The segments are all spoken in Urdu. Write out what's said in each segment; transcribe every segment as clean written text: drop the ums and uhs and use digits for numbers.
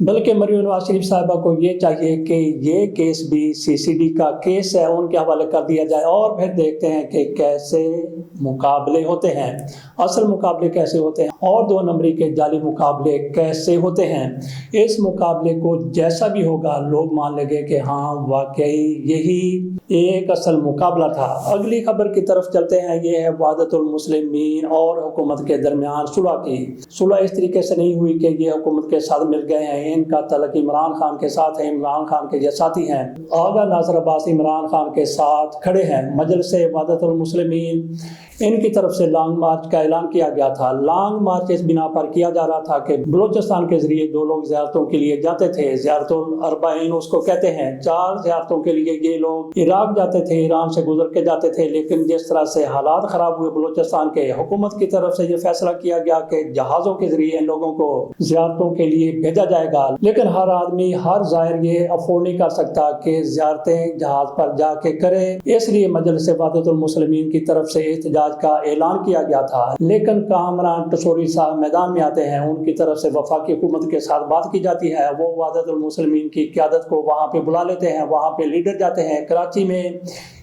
بلکہ مریم نواز شریف صاحبہ کو یہ چاہیے کہ یہ کیس بھی CCD کا کیس ہے ان کے حوالے کر دیا جائے، اور پھر دیکھتے ہیں کہ کیسے مقابلے ہوتے ہیں، اصل مقابلے کیسے ہوتے ہیں اور 2 نمبری کے جعلی مقابلے کیسے ہوتے ہیں۔ اس مقابلے کو جیسا بھی ہوگا لوگ مان لیں گے کہ ہاں واقعی یہی ایک اصل مقابلہ تھا۔ اگلی خبر کی طرف چلتے ہیں، یہ ہے وحدت المسلمین اور حکومت کے درمیان صلح کی۔ صلح اس طریقے سے نہیں ہوئی کہ یہ حکومت کے ساتھ مل گئے ہیں، ان کا تعلق عمران خان کے ساتھ ہے، عمران خان کے یہ ساتھی ہیں۔ آغا ناصر عباس عمران خان کے ساتھ کھڑے ہیں۔ مجلس وحدت المسلمین ان کی طرف سے لانگ مارچ کا اعلان کیا گیا تھا۔ لانگ مارچ اس بنا پر کیا جا رہا تھا کہ بلوچستان کے ذریعے جو لوگ زیارتوں کے لیے جاتے تھے، زیارت الاربعین اس کو کہتے ہیں، 4 زیارتوں کے لیے یہ لوگ عراق جاتے تھے، ایران سے گزر کے جاتے تھے، لیکن جس طرح سے حالات خراب ہوئے بلوچستان کے، حکومت کی طرف سے یہ فیصلہ کیا گیا کہ جہازوں کے ذریعے ان لوگوں کو زیارتوں کے لیے بھیجا جائے گا۔ لیکن ہر آدمی، ہر زائر یہ افورڈ نہیں کر سکتا کہ زیارتیں جہاز پر جا کے کرے، اس لیے مجلس وحدت المسلمین کی طرف سے احتجاج کا اعلان کیا گیا تھا۔ لیکن کامران ٹسوری صاحب میدان میں آتے ہیں، ان کی طرف سے وفاقی حکومت کے ساتھ بات کی جاتی ہے، وہ وحدت المسلمین کی قیادت کو وہاں پہ بلا لیتے ہیں، وہاں پہ لیڈر جاتے ہیں۔ کراچی میں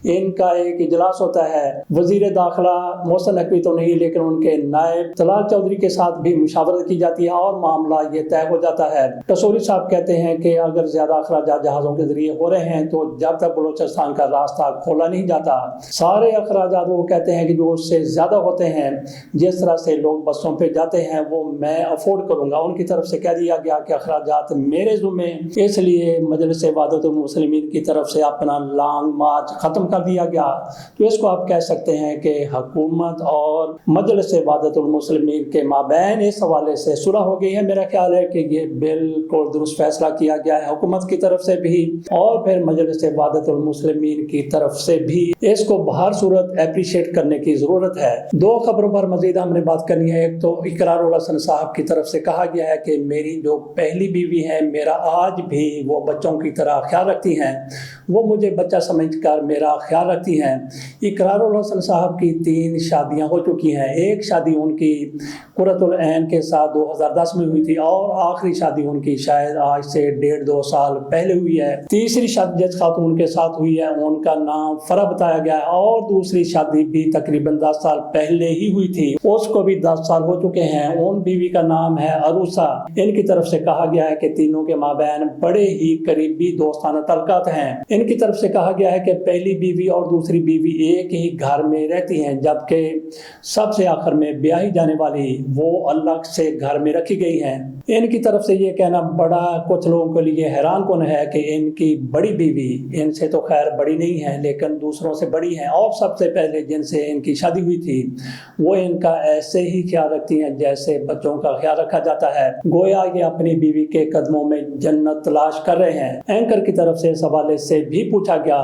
ان کا ایک اجلاس ہوتا ہے، وزیر داخلہ محسن نقوی تو نہیں لیکن ان کے نائب طلال چودھری کے ساتھ بھی مشاورت کی جاتی ہے اور معاملہ یہ طے ہو جاتا ہے۔ ٹسوری صاحب کہتے ہیں کہ اگر زیادہ اخراجات جہازوں کے ذریعے ہو رہے ہیں تو جب تک بلوچستان کا راستہ کھولا نہیں جاتا، سارے اخراجات وہ کہتے ہیں کہ جو اس سے زیادہ ہوتے ہیں، جس طرح سے لوگ بسوں پہ جاتے ہیں، وہ میں افورڈ کروں گا۔ ان کی طرف سے کہہ دیا گیا کہ اخراجات میرے ذمہ، اس لیے مجلس وحدت المسلمین کی طرف سے اپنا لانگ مارچ ختم کر دیا گیا۔ تو اس کو آپ کہہ سکتے ہیں کہ حکومت اور مجلس وحدت المسلمین کے مابین اس حوالے سے صلح ہو گئی ہے۔ میرا خیال ہے کہ یہ بالکل درست فیصلہ کیا گیا ہے، حکومت کی طرف سے بھی اور پھر مجلس وحدت المسلمین کی طرف سے بھی۔ اس کو بہر صورت اپریشیٹ کرنے کی ضرورت ہے۔ 2 خبروں پر مزید ہم نے بات کرنی ہے۔ ایک تو اقرار الحسن صاحب کی طرف سے کہا گیا ہے کہ میری جو پہلی بیوی ہے میرا آج بھی وہ بچوں کی طرح خیال رکھتی ہیں، وہ مجھے بچہ سمجھ کر میرا خیال رکھتی ہیں۔ اقرار الحسن صاحب کی 3 شادیاں ہو چکی ہیں۔ ایک شادی ان کی قرۃ العین کے ساتھ 2010 میں ہوئی تھی اور آخری شادی ان کی شاید آج سے 1.5-2 سال پہلے ہوئی ہے۔ تیسری شادی جس خاتون کے ساتھ ہوئی ہے ان کا نام فرح بتایا گیا ہے، اور دوسری شادی بھی تقریباً 10 سال پہلے ہی ہوئی تھی، اس کو بھی 10 سال ہو چکے ہیں۔ ان بیوی کا نام ہے عروسہ۔ ان کی طرف سے کہا گیا ہے کہ تینوں کے مابین بڑے ہی قریبی دوستانہ تعلقات ہیں۔ ان کی طرف سے کہا گیا ہے کہ پہلی بیوی اور دوسری بیوی ایک ہی گھر میں رہتی ہیں، جبکہ سب سے آخر میں بیاہی جانے والی وہ الگ سے گھر میں رکھی گئی ہیں۔ ان کی طرف سے یہ کہنا بڑا کچھ لوگوں کے لیے حیران کن ہے کہ ان کی بڑی بیوی ان سے تو خیر بڑی نہیں ہے لیکن دوسروں سے بڑی ہیں، اور سب سے پہلے جن سے ان کی شادی ہوئی تھی وہ ان کا ایسے ہی خیال رکھتی ہیں جیسے بچوں کا خیال رکھا جاتا ہے، گویا یہ اپنی بیوی کے قدموں میں جنت تلاش کر رہے ہیں۔ اینکر کی طرف سے اس حوالے سے بھی پوچھا گیا،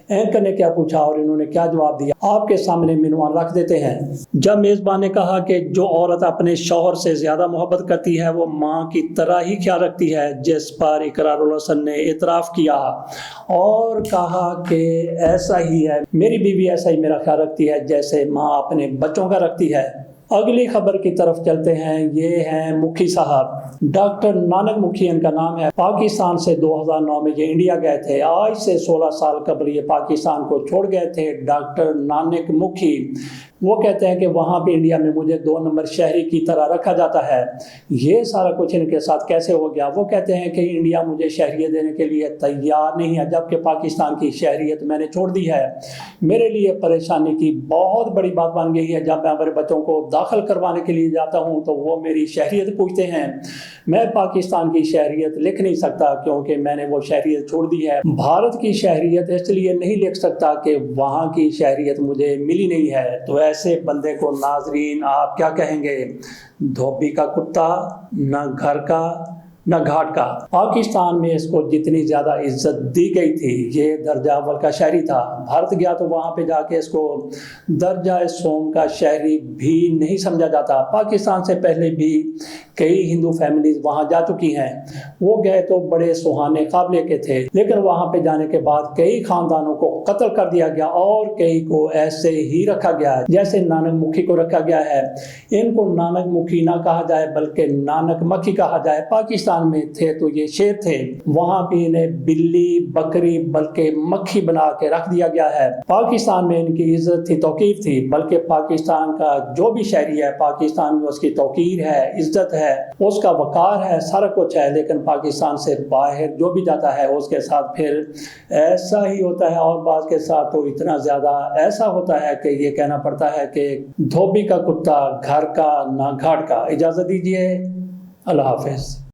اینکر نے کیا پوچھا اور انہوں نے کیا جواب دیا، آپ کے سامنے عنوان رکھ دیتے ہیں۔ جب میزبان نے کہا کہ جو عورت اپنے شوہر سے زیادہ محبت کرتی ہے وہ ماں کی طرح ہی خیال رکھتی ہے، جس پر اقرار الحسن نے اعتراف کیا اور کہا کہ ایسا ہی ہے، میری بیوی ایسا ہی میرا خیال رکھتی ہے جیسے ماں اپنے بچوں کا رکھتی ہے۔ اگلی خبر کی طرف چلتے ہیں، یہ ہیں مکھی صاحب، ڈاکٹر نانک مکھی ان کا نام ہے۔ پاکستان سے 2009 میں یہ انڈیا گئے تھے، آج سے 16 سال قبل یہ پاکستان کو چھوڑ گئے تھے۔ ڈاکٹر نانک مکھی وہ کہتے ہیں کہ وہاں پہ انڈیا میں مجھے 2 نمبر شہری کی طرح رکھا جاتا ہے، یہ سارا کچھ ان کے ساتھ کیسے ہو گیا؟ وہ کہتے ہیں کہ انڈیا مجھے شہریت دینے کے لیے تیار نہیں ہے، جبکہ پاکستان کی شہریت میں نے چھوڑ دی ہے۔ میرے لیے پریشانی کی بہت بڑی بات بن گئی ہے، جب میں اپنے بچوں کو داخل کروانے کے لیے جاتا ہوں تو وہ میری شہریت پوچھتے ہیں، میں پاکستان کی شہریت لکھ نہیں سکتا کیونکہ میں نے وہ شہریت چھوڑ دی ہے۔ بھارت کی شہریت اس لیے نہیں لکھ سکتا کہ وہاں کی شہریت مجھے ملی نہیں ہے۔ تو ایسے بندے کو ناظرین آپ کیا کہیں گے؟ دھوبی کا کتا، نہ گھر کا نہ گھاٹ کا۔ پاکستان میں اس کو جتنی زیادہ عزت دی گئی تھی، یہ درجہ اول کا شہری تھا، بھارت گیا تو وہاں پہ جا کے اس کو درجہ سوم کا شہری بھی نہیں سمجھا جاتا۔ پاکستان سے پہلے بھی کئی ہندو فیملیز وہاں جا چکی ہیں، وہ گئے تو بڑے سہانے قابلے کے تھے، لیکن وہاں پہ جانے کے بعد کئی خاندانوں کو قتل کر دیا گیا اور کئی کو ایسے ہی رکھا گیا ہے جیسے نانک مکھی کو رکھا گیا ہے۔ ان کو نانک مکھی نہ کہا جائے بلکہ نانک مکھی کہا جائے۔ پاکستان پاکستان میں تھے تو یہ شیر تھے، وہاں بھی انہیں بلی بکری بلکہ مکھی بنا کے رکھ دیا گیا ہے۔ پاکستان میں ان کی عزت تھی، توقیر تھی، بلکہ پاکستان کا جو بھی شہری ہے پاکستان میں اس کی توقیر ہے، عزت ہے، اس کا وقار ہے، سارا کچھ ہے، لیکن پاکستان سے باہر جو بھی جاتا ہے اس کے ساتھ پھر ایسا ہی ہوتا ہے، اور بعض کے ساتھ تو اتنا زیادہ ایسا ہوتا ہے کہ یہ کہنا پڑتا ہے کہ دھوبی کا کتا گھر کا نہ گھاٹ کا۔ اجازت دیجیے، اللہ حافظ۔